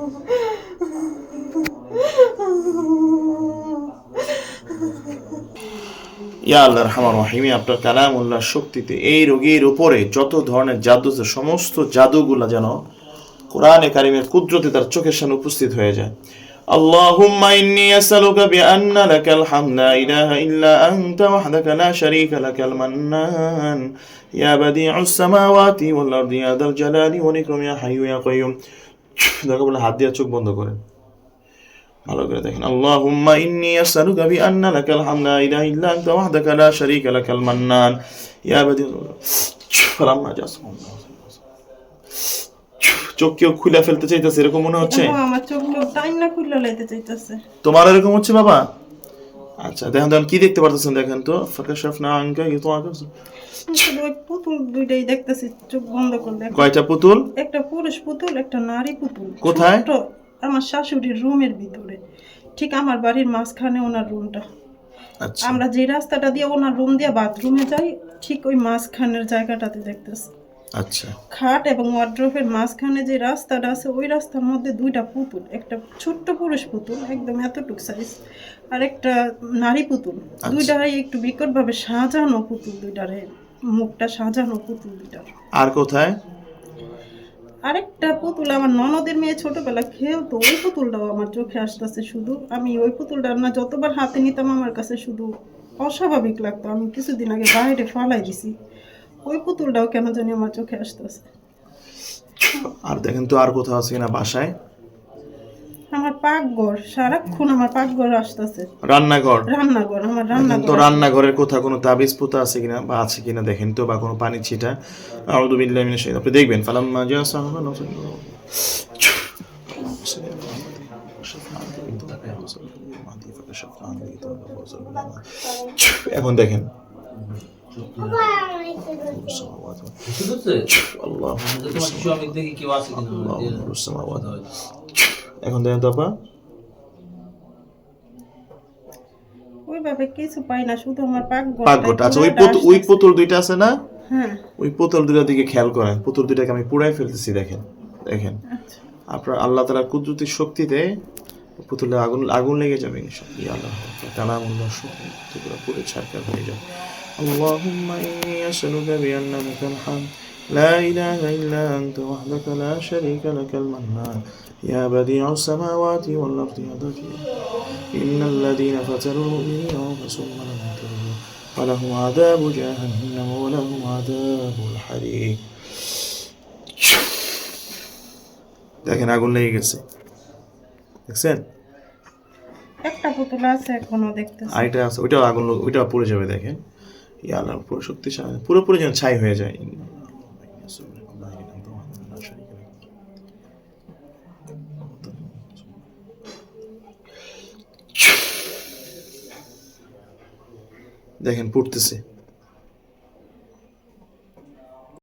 ইয়া আল্লাহ রহমান রহিম, আপনার কালামুল্লাহর শক্তিতে এই রোগীর উপরে যত ধরনের জাদু আছে সমস্ত জাদুগুলা যেন কোরআনে কারিমের কুদরতে তার চোখের সামনে উপস্থিত হয়ে যায়। اللهم إني أسألك بأن لك الحمد لا إله إلا أنت وحدك لا شريك لك المنان يا بديع السماوات والأرض يا ذا الجلال والإكرام يا حي يا قيوم। দেখো বলে হাত দিয়ে চোখ বন্ধ করেন, ভালো করে দেখেন। আল্লাহুম্মা ইন্নী আসআলুকা বিআন্না লাকাল হামদু লা ইলাহা ইল্লা আনতা ওয়াহদাকা লা শারীকা লাকাল মান্নান ইয়া বাদিউল ফালাম্মা জাসম। চোখ কেউ খুলে ফেলতে চাইতেছে এরকম মনে হচ্ছে? আমার চোখ টাইম না খুলে লাইতে চাইতেছে। তোমার এরকম হচ্ছে বাবা? আচ্ছা দেখেন দেখেন কি দেখতে পারতেছেন, দেখেন তো। ফাকাশাফনা আনকা ইতাআকা, ওই পুতুল দুইটাই দেখতেছি চোখ বন্ধ করলে। কয়টা পুতুল? একটা পুরুষ পুতুল, একটা নারী পুতুল। কোথায়? আমার শাশুড়ির রুমের ভিতরে, ঠিক আমার বাড়ির মাঝখানে ওনার রুমটা। আচ্ছা, আমরা যে রাস্তাটা দিয়ে ওনার রুম দিয়ে বাথরুমে যাই ঠিক ওই মাঝখানের জায়গাটাতে দেখতেছি। আচ্ছা, খাট এবং ওয়ার্ড্রোবের মাঝখানে যে রাস্তাটা আছে ওই রাস্তার মধ্যে দুইটা পুতুল, একটা ছোট্ট পুরুষ পুতুল একদম এতটুক সাইজ, আর একটা নারী পুতুল। দুইটাই একটু বিকটভাবে সাজানো পুতুল, দুইটারে মুখটা সাজানো পুতুল দুইটার। আর কোথায়? আরেকটা পুতুল আমার ননদের মেয়ে ছোটবেলা খেলতো, ওই পুতুলটাও আমার চোখে আসতেছে। শুধু আমি ওই পুতুলটা না যতবার হাতে নিতাম আমার কাছে শুধু অস্বাভাবিক লাগতো। আমি কিছুদিন আগে বাইরে ফালাই দিছি, ওই পুতুলটাও কেন জানি আমার চোখে আসতেছে। আর দেখেন তো আর কোথাও আছে কিনা বাসায়? আমার পাকঘর, সারাক্ষণ আমার পাকঘর আসতেছে। রান্নাঘর? রান্নাঘর, আমার রান্নাঘর। তো রান্নাঘরের কোথাও কোনো তাবিজ পোতা আছে কিনা বা আছে কিনা দেখেন তো, বা কোনো পানি ছিটা। আউযু বিল্লাহি মিনাশ শাইতানির, আপনি দেখবেন। ফালাম্মা জাসাহা এখন দেখেন এখন দেখেন তো আপা, ওইভাবে কিছু পাই না, শুধু আমার পাকঘরটা। আচ্ছা, ওই পুতুল দুইটা আছে না? হ্যাঁ, ওই পুতুল দুটার দিকে খেয়াল করেন। পুতুল দুটাকে আমি পুরাই ফেলতেছি, দেখেন দেখেন। আপনার আল্লাহ তাআলার কুদরতের শক্তিতে পুতুলে আগুন লেগে যাবে ইনশাআল্লাহ। আল্লাহ কালামুল্লাহর শক্তিতে পুরো পুড়ে ছারখার হয়ে যাবে। আল্লাহুম্মা ইন্নী আসআলুকা বিআন্না লাকাল হামদ লা ইলাহা ইল্লা আনতা ওয়াহদাকা লা শারীকা লাকাল মান্নান ইয়া বাদিউস সামাওয়াতি ওয়াল আরদি ইয়া যাল ইন্নাল লাযীনা ফাতানুল মুমিনিনা ফাসুম্মা লাম ইয়াতুবু ফালাহুম আযাবু জাহান্নাম ওয়া লাহুম আযাবুল হারীক। দেখেন আগুন লেগে গেছে, দেখছেন? একটা পুতুল আছে এখনো দেখতেছি। আরেকটা আছে, ওইটাও আগুন, ওইটাও পুড়ে যাবে। দেখেন ইয়া আল্লাহ পুরো শক্তিশালী, পুরোপুরি যেন ছাই হয়ে যায়। দেখেন পুড়তেছে।